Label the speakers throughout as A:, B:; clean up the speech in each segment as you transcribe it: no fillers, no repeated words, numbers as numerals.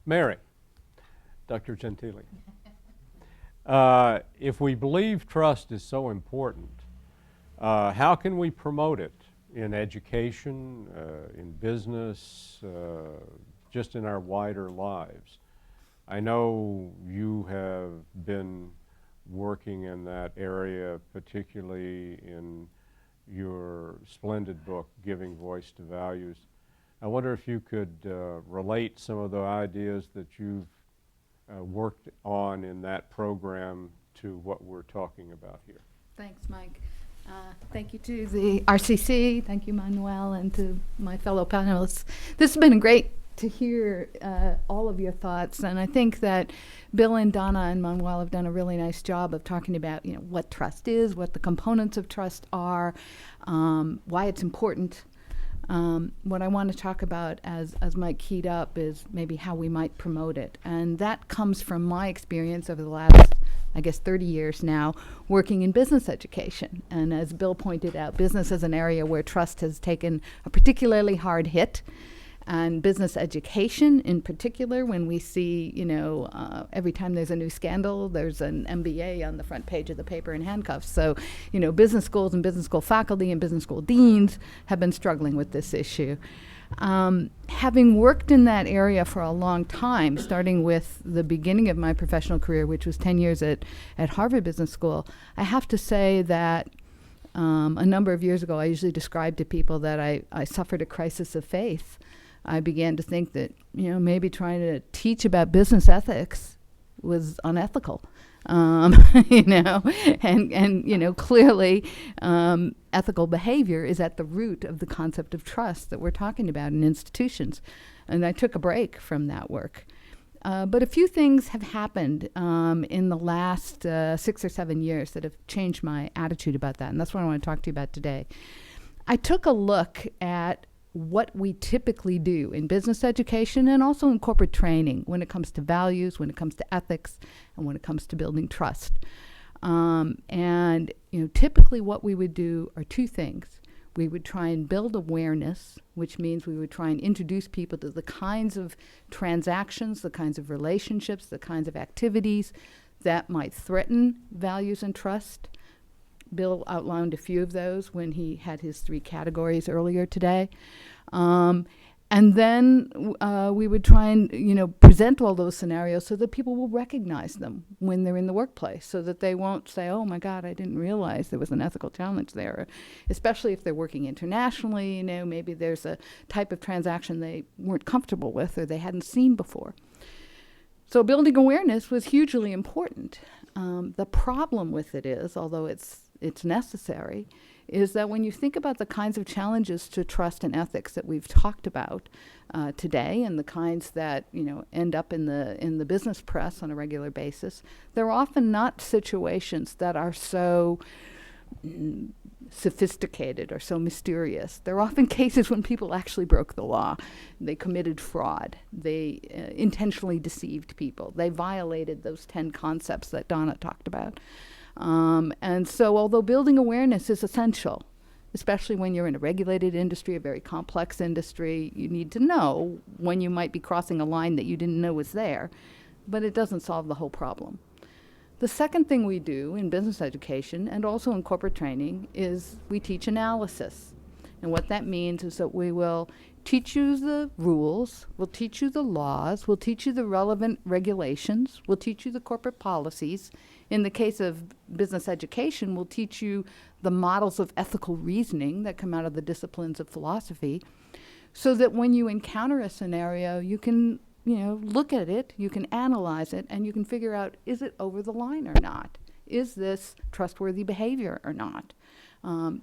A: Mary, Dr. Gentile. If we believe trust is so important, how can we promote it in education, in business, just in our wider lives? I know you have been working in that area, particularly in your splendid book, Giving Voice to Values. I wonder if you could relate some of the ideas that you've worked on in that program to what we're talking about here.
B: Thanks, Mike. Thank you to the RCC, thank you, Manuel, and to my fellow panelists. This has been great to hear all of your thoughts, and I think that Bill and Donna and Manuel have done a really nice job of talking about, what trust is, what the components of trust are, why it's important. What I want to talk about, as Mike keyed up, is maybe how we might promote it. And that comes from my experience over the last, 30 years now, working in business education. And as Bill pointed out, business is an area where trust has taken a particularly hard hit. And business education in particular, when we see, every time there's a new scandal, there's an MBA on the front page of the paper in handcuffs. So, business schools and business school faculty and business school deans have been struggling with this issue. Having worked in that area for a long time, starting with the beginning of my professional career, which was 10 years at Harvard Business School, I have to say that a number of years ago, I usually describe to people that I suffered a crisis of faith. I began to think that, maybe trying to teach about business ethics was unethical, and clearly ethical behavior is at the root of the concept of trust that we're talking about in institutions. And I took a break from that work. But a few things have happened in the last 6 or 7 years that have changed my attitude about that, and that's what I want to talk to you about today. I took a look at what we typically do in business education and also in corporate training when it comes to values, when it comes to ethics, and when it comes to building trust. Typically what we would do are two things. We would try and build awareness, which means we would try and introduce people to the kinds of transactions, the kinds of relationships, the kinds of activities that might threaten values and trust. Bill outlined a few of those when he had his 3 categories earlier today. And then we would try and, present all those scenarios so that people will recognize them when they're in the workplace, so that they won't say, oh my God, I didn't realize there was an ethical challenge there. Especially if they're working internationally, maybe there's a type of transaction they weren't comfortable with or they hadn't seen before. So building awareness was hugely important. The problem with it is, although it's necessary, is that when you think about the kinds of challenges to trust and ethics that we've talked about today, and the kinds that end up in the business press on a regular basis, they're often not situations that are so sophisticated or so mysterious. They're often cases when people actually broke the law. They committed fraud. They intentionally deceived people. They violated those 10 concepts that Donna talked about. And so although building awareness is essential, especially when you're in a regulated industry, a very complex industry, you need to know when you might be crossing a line that you didn't know was there, but it doesn't solve the whole problem. The second thing we do in business education and also in corporate training is we teach analysis. And what that means is that we will teach you the rules, we'll teach you the laws, we'll teach you the relevant regulations, we'll teach you the corporate policies. In the case of business education, we'll teach you the models of ethical reasoning that come out of the disciplines of philosophy, so that when you encounter a scenario, you can look at it, you can analyze it, and you can figure out, is it over the line or not? Is this trustworthy behavior or not?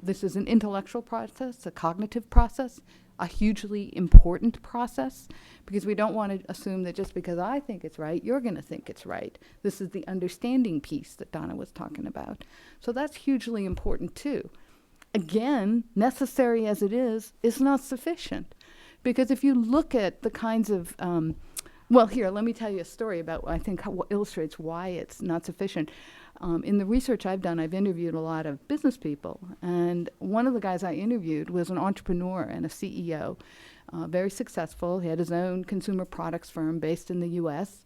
B: This is an intellectual process, a cognitive process, a hugely important process, because we don't want to assume that just because I think it's right, you're going to think it's right. This is the understanding piece that Donna was talking about. So that's hugely important too. Again, necessary as it is not sufficient. Because if you look at the kinds of, here, let me tell you a story about, I think, what illustrates why it's not sufficient. In the research I've done, I've interviewed a lot of business people, and one of the guys I interviewed was an entrepreneur and a CEO very successful. He had his own consumer products firm based in the U.S.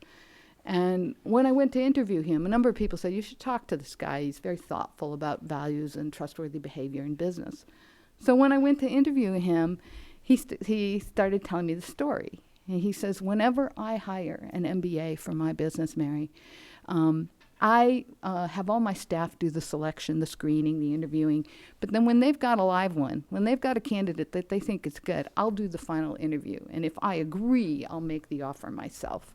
B: And when I went to interview him, a number of people said, you should talk to this guy. He's very thoughtful about values and trustworthy behavior in business. So when I went to interview him, he started telling me the story. And he says, whenever I hire an MBA for my business, Mary, I have all my staff do the selection, the screening, the interviewing. But then when they've got a live one, when they've got a candidate that they think is good, I'll do the final interview. And if I agree, I'll make the offer myself.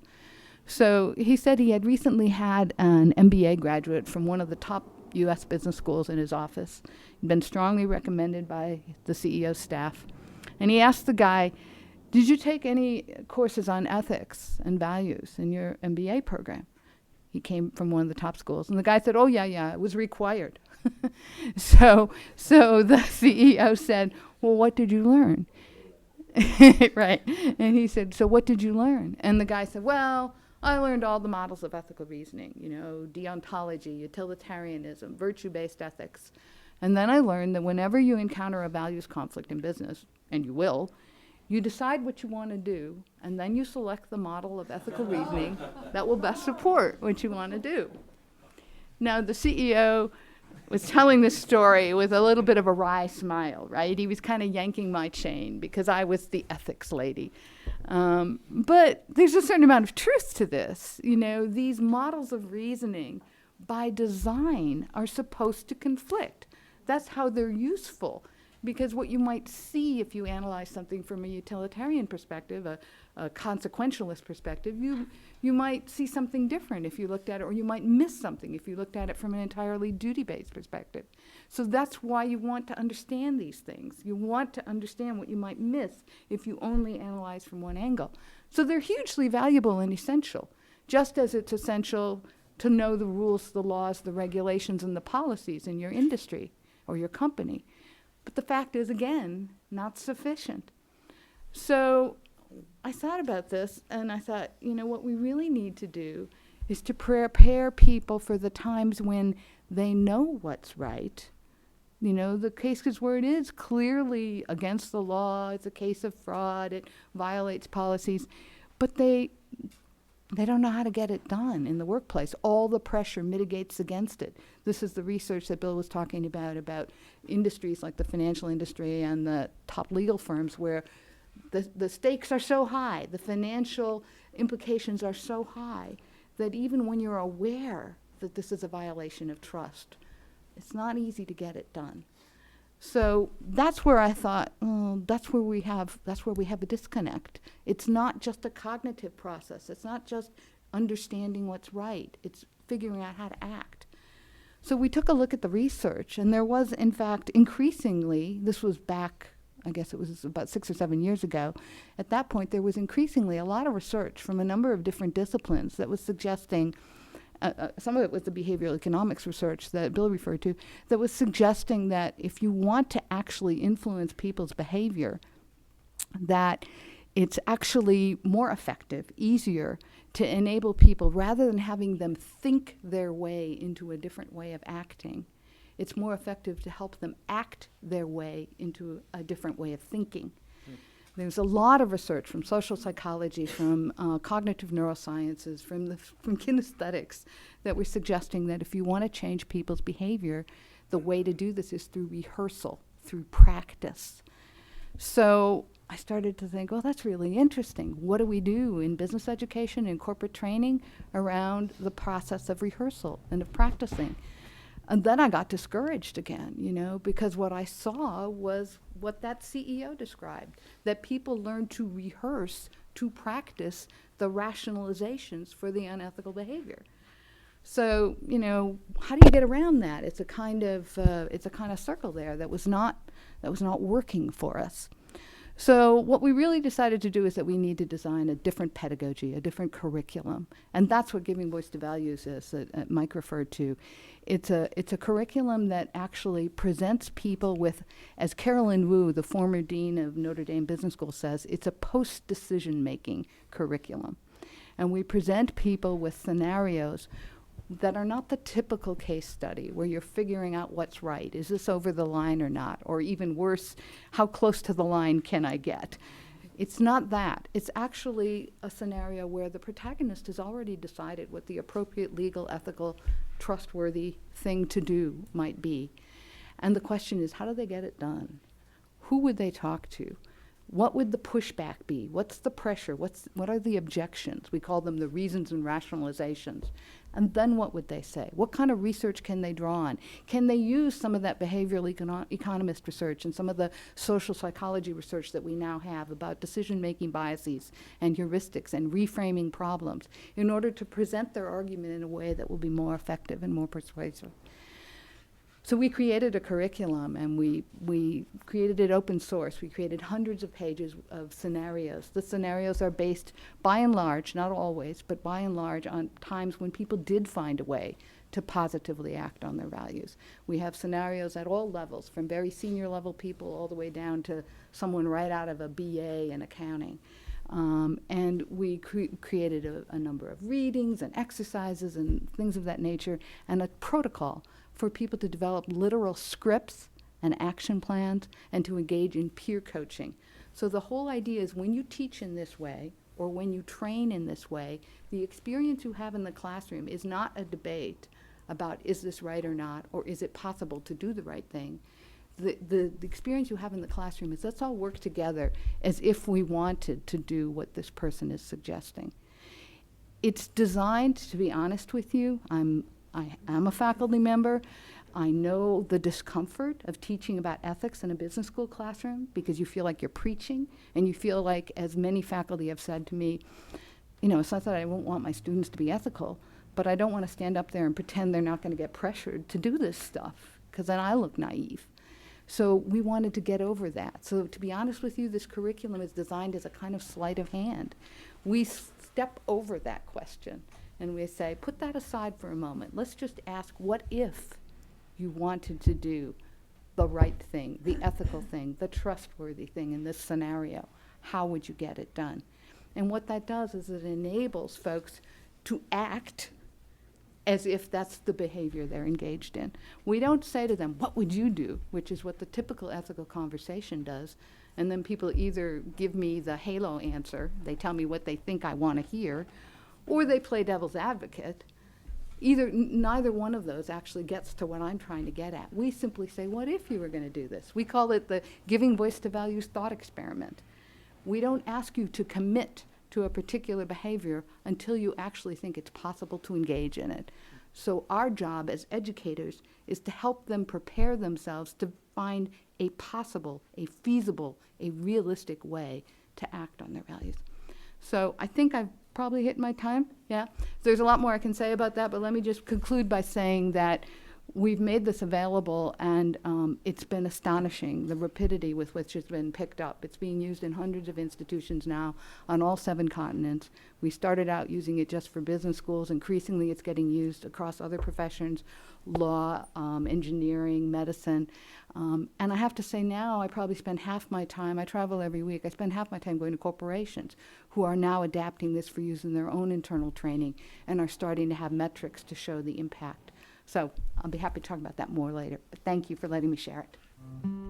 B: So he said he had recently had an MBA graduate from one of the top U.S. business schools in his office. He'd been strongly recommended by the CEO's staff. And he asked the guy, did you take any courses on ethics and values in your MBA program? He came from one of the top schools. And the guy said, oh, yeah, it was required. So the CEO said, well, what did you learn? Right. And he said, so what did you learn? And the guy said, well, I learned all the models of ethical reasoning, deontology, utilitarianism, virtue-based ethics. And then I learned that whenever you encounter a values conflict in business, and you will, you decide what you want to do, and then you select the model of ethical reasoning that will best support what you want to do. Now, the CEO was telling this story with a little bit of a wry smile, right? He was kind of yanking my chain because I was the ethics lady. But there's a certain amount of truth to this. These models of reasoning, by design, are supposed to conflict. That's how they're useful. Because what you might see if you analyze something from a utilitarian perspective, a consequentialist perspective, you might see something different if you looked at it, or you might miss something if you looked at it from an entirely duty-based perspective. So that's why you want to understand these things. You want to understand what you might miss if you only analyze from one angle. So they're hugely valuable and essential, just as it's essential to know the rules, the laws, the regulations, and the policies in your industry or your company. But the fact is, again, not sufficient. So I thought about this, and I thought, what we really need to do is to prepare people for the times when they know what's right. The cases where it is clearly against the law, it's a case of fraud, it violates policies, but they don't know how to get it done in the workplace. All the pressure mitigates against it. This is the research that Bill was talking about industries like the financial industry and the top legal firms where the stakes are so high, the financial implications are so high, that even when you're aware that this is a violation of trust, it's not easy to get it done. So that's where I thought, that's where we have a disconnect. It's not just a cognitive process. It's not just understanding what's right. It's figuring out how to act. So we took a look at the research, and there was, in fact, increasingly, this was back, I guess it was about 6 or 7 years ago, at that point there was increasingly a lot of research from a number of different disciplines that was suggesting, some of it was the behavioral economics research that Bill referred to, that was suggesting that if you want to actually influence people's behavior, that it's actually more effective, easier to enable people, rather than having them think their way into a different way of acting, it's more effective to help them act their way into a different way of thinking. There's a lot of research from social psychology, from cognitive neurosciences, from kinesthetics, that we're suggesting that if you want to change people's behavior, the way to do this is through rehearsal, through practice. So I started to think, well, that's really interesting. What do we do in business education and corporate training around the process of rehearsal and of practicing? And then I got discouraged again, because what I saw was what that CEO described, that people learn to rehearse, to practice the rationalizations for the unethical behavior. So, how do you get around that? It's a kind of circle there that was not working for us. So what we really decided to do is that we need to design a different pedagogy, a different curriculum. And that's what Giving Voice to Values is, that Mike referred to. It's a curriculum that actually presents people with, as Carolyn Wu, the former dean of Notre Dame Business School, says, it's a post-decision making curriculum. And we present people with scenarios that are not the typical case study where you're figuring out what's right. Is this over the line or not? Or even worse, how close to the line can I get? It's not that. It's actually a scenario where the protagonist has already decided what the appropriate legal, ethical, trustworthy thing to do might be. And the question is, how do they get it done? Who would they talk to? What would the pushback be? What's the pressure? What are the objections? We call them the reasons and rationalizations. And then what would they say? What kind of research can they draw on? Can they use some of that behavioral economist research and some of the social psychology research that we now have about decision-making biases and heuristics and reframing problems in order to present their argument in a way that will be more effective and more persuasive? So we created a curriculum, and we created it open source. We created hundreds of pages of scenarios. The scenarios are based, by and large, not always, but by and large, on times when people did find a way to positively act on their values. We have scenarios at all levels, from very senior level people all the way down to someone right out of a BA in accounting. And we created a number of readings and exercises and things of that nature, and a protocol for people to develop literal scripts and action plans and to engage in peer coaching. So the whole idea is when you teach in this way or when you train in this way, the experience you have in the classroom is not a debate about is this right or not, or is it possible to do the right thing. The experience you have in the classroom is let's all work together as if we wanted to do what this person is suggesting. It's designed, to be honest with you, I am a faculty member. I know the discomfort of teaching about ethics in a business school classroom because you feel like you're preaching, and you feel like, as many faculty have said to me, you know, it's not that I won't want my students to be ethical, but I don't want to stand up there and pretend they're not going to get pressured to do this stuff, because then I look naive. So we wanted to get over that. So to be honest with you, this curriculum is designed as a kind of sleight of hand. We step over that question. And we say, put that aside for a moment. Let's just ask, what if you wanted to do the right thing, the ethical thing, the trustworthy thing in this scenario? How would you get it done? And what that does is it enables folks to act as if that's the behavior they're engaged in. We don't say to them, what would you do? Which is what the typical ethical conversation does. And then people either give me the halo answer, they tell me what they think I want to hear, or they play devil's advocate. Neither one of those actually gets to what I'm trying to get at. We simply say, what if you were going to do this? We call it the giving voice to values thought experiment. We don't ask you to commit to a particular behavior until you actually think it's possible to engage in it. So our job as educators is to help them prepare themselves to find a possible, a feasible, a realistic way to act on their values. So I think I've probably hit my time, yeah? There's a lot more I can say about that, but let me just conclude by saying that we've made this available, and it's been astonishing, the rapidity with which it's been picked up. It's being used in hundreds of institutions now on all 7 continents. We started out using it just for business schools. Increasingly, it's getting used across other professions, law, engineering, medicine. And I have to say now, I probably spend half my time, I travel every week, I spend half my time going to corporations who are now adapting this for use in their own internal training and are starting to have metrics to show the impact. So I'll be happy to talk about that more later. But thank you for letting me share it.